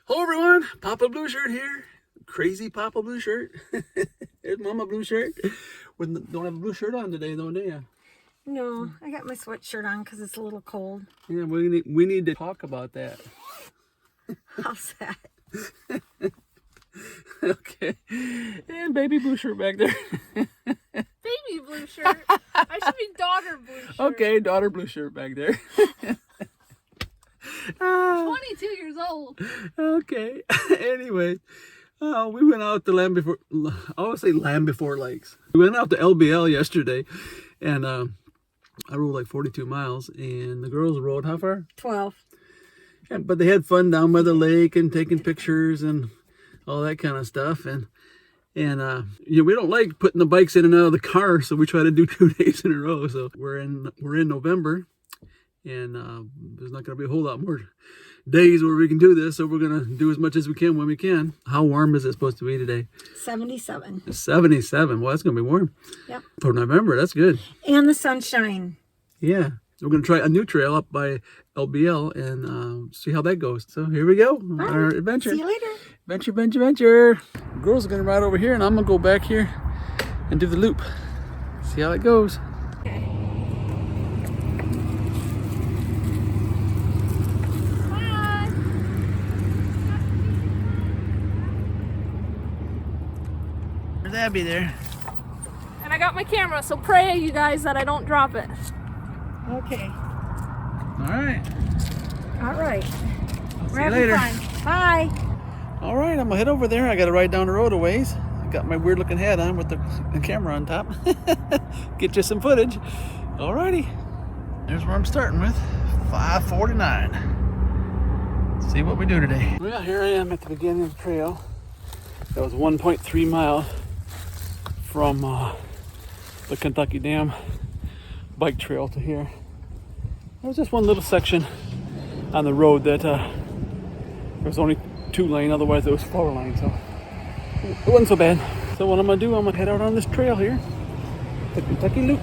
Hello everyone, Papa Blue Shirt here. Crazy Papa Blue Shirt. There's Mama Blue Shirt. We don't have a blue shirt on today though, do you? No, I got my sweatshirt on because it's a little cold. Yeah, we need to talk about that. How's that? Okay. And baby blue shirt back there. Baby blue shirt. I should be daughter blue shirt. Okay, daughter blue shirt back there. 22 years old. Okay. Anyway, we went out to Land Before. I always say Land Before Lakes. We went out to LBL yesterday, and I rode like 42 miles, and the girls rode how far? 12. Yeah, but they had fun down by the lake and taking pictures and all that kind of stuff. And you know, we don't like putting the bikes in and out of the car, so we try to do 2 days in a row. So we're in November, and there's not going to be a whole lot more days where we can do this. So we're going to do as much as we can when we can. How warm is it supposed to be today? 77. 77. Well, that's going to be warm. Yep. For November, that's good. And the sunshine. Yeah. We're going to try a new trail up by LBL and see how that goes. So here we go. Bye. Our adventure. See you later. Adventure. Girls are going to ride over here, and I'm going to go back here and do the loop. See how it goes. Okay. Bye. There's Abby there. And I got my camera, so pray, you guys, that I don't drop it. Okay. All right. All right. See you later. Fun. Bye. All right, I'm going to head over there. I got to ride down the road a ways. I got my weird looking hat on with the camera on top. Get you some footage. All righty. There's where I'm starting with. 5:49. See what we do today. Well, here I am at the beginning of the trail. That was 1.3 miles from the Kentucky Dam bike trail to here. There was just one little section on the road that there was only 2 lane, otherwise it was 4 lane, so it wasn't so bad. So what I'm gonna do, I'm gonna head out on this trail here, the Kentucky Loop.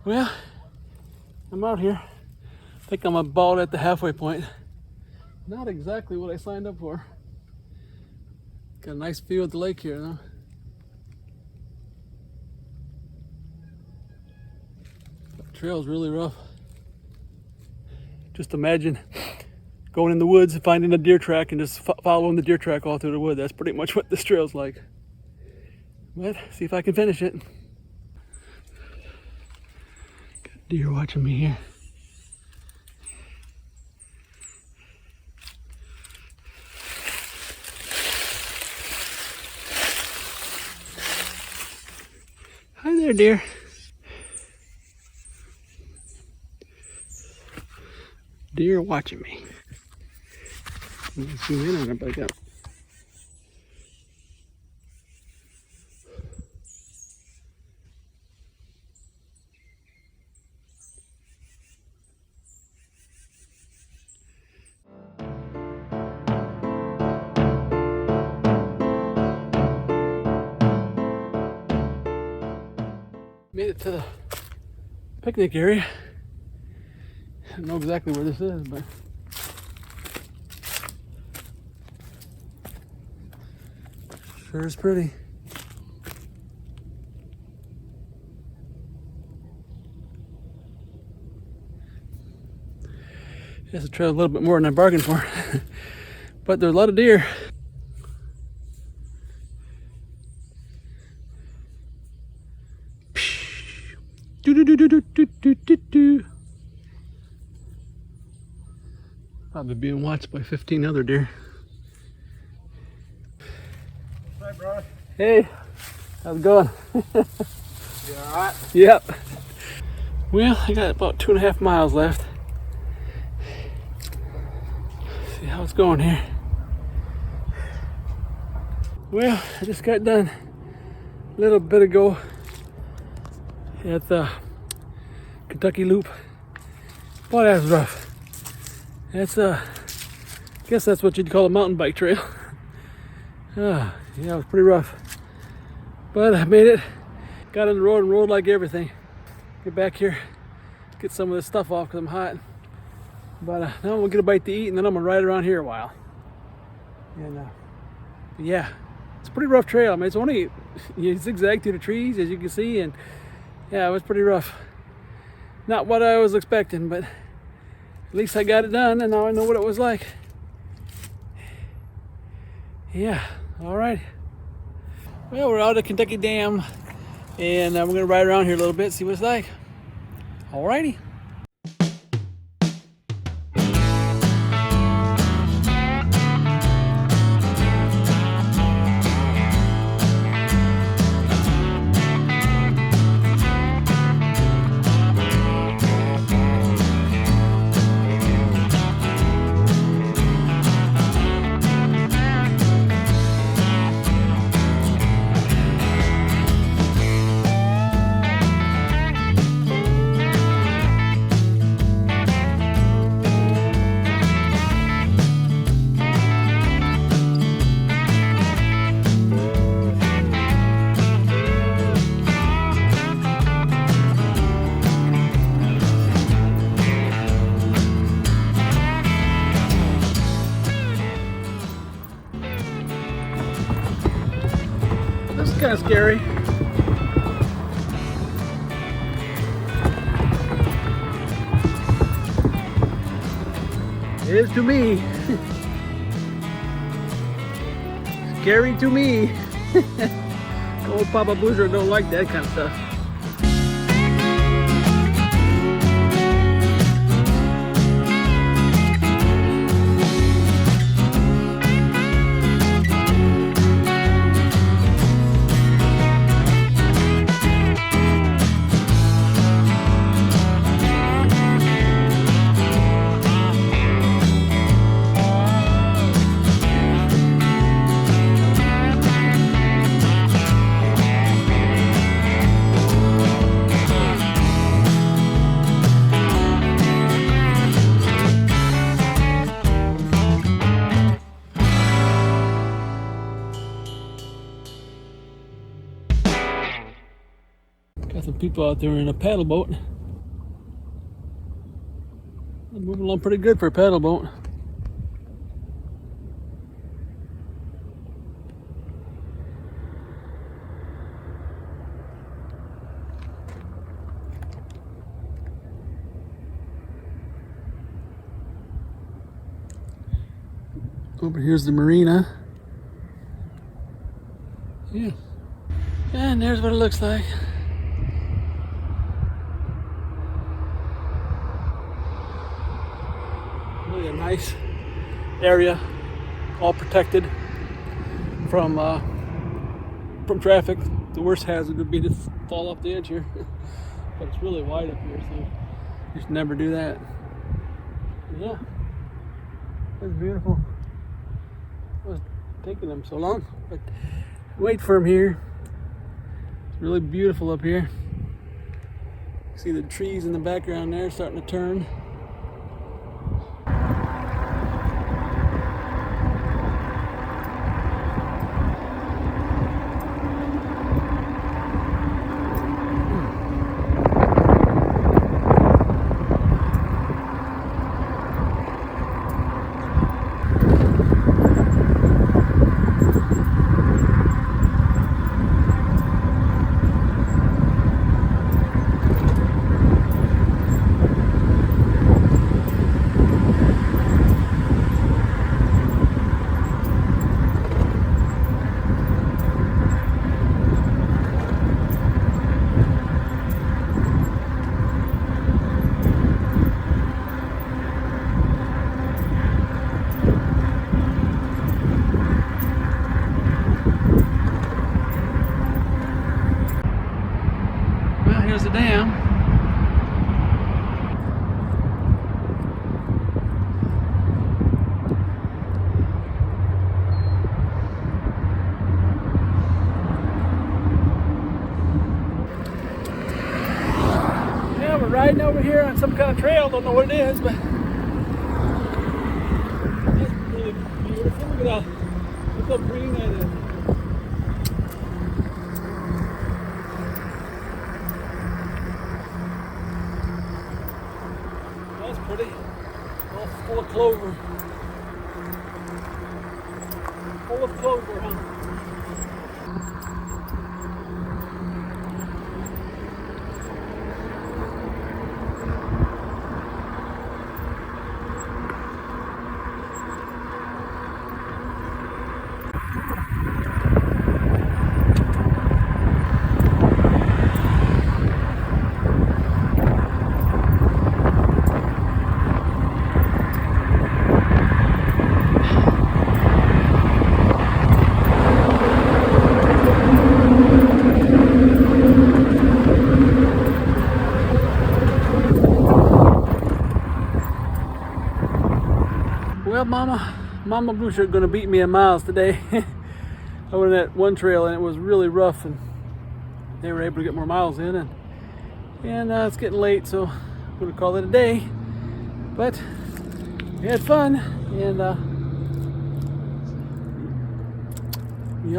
Well, I'm out here. I think I'm about at the halfway point. Not exactly what I signed up for. Got a nice view of the lake here, though. The trail's really rough. Just imagine going in the woods and finding a deer track and just following the deer track all through the wood. That's pretty much what this trail's like. But see if I can finish it. Deer watching me here. Hi there, deer. Deer watching me. I'm gonna zoom in on it, but I got. Made it to the picnic area. I don't know exactly where this is, but sure is pretty. It's a trail a little bit more than I bargained for, but there's a lot of deer. Probably being watched by 15 other deer. Hi, bro. Hey, how's it going? You alright? Yep. Well, I got about 2.5 miles left. See how it's going here. Well, I just got done a little bit ago at the Kentucky Loop. Boy, that was rough. That's I guess that's what you'd call a mountain bike trail. Yeah, it was pretty rough. But I made it. Got on the road and rode like everything. Get back here, get some of this stuff off because I'm hot. But now I'm gonna get a bite to eat and then I'm gonna ride around here a while. And yeah, it's a pretty rough trail. I mean, it's only you zigzag through the trees as you can see, and yeah, it was pretty rough. Not what I was expecting, but at least I got it done and now I know what it was like. Yeah, all right. Well, we're out at Kentucky Dam and we're gonna ride around here a little bit, see what it's like. All righty. This is kind of scary. It is to me. Scary to me. Old Papa Boozer don't like that kind of stuff. Got some people out there in a paddle boat. They're moving along pretty good for a paddle boat. Over here's the marina. Yeah. And there's what it looks like. Really a nice area, all protected from traffic. The worst hazard would be to fall off the edge here, but it's really wide up here, so you should never do that. Yeah, it's beautiful. It was taking them so long, but wait for them here. It's really beautiful up here. See the trees in the background there starting to turn. there's the dam. Yeah, we're riding over here on some kind of trail. Don't know what it is, but that's really beautiful. Look how green that is. That's pretty. All full of clover. Full of clover, huh? Well, Mama Blue Shirt gonna beat me in miles today. I went on that one trail and it was really rough, and they were able to get more miles in, and it's getting late, so I'm gonna call it a day. But we had fun, and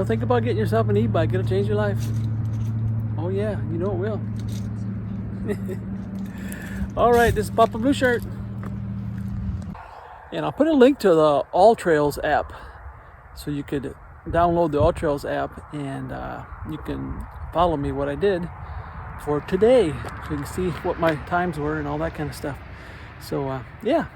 think about getting yourself an e-bike. It'll change your life. Oh yeah, you know it will. All right, this is Papa Blue Shirt. And I'll put a link to the All Trails app, so you could download the All Trails app, and you can follow me what I did for today, so you can see what my times were and all that kind of stuff. So yeah,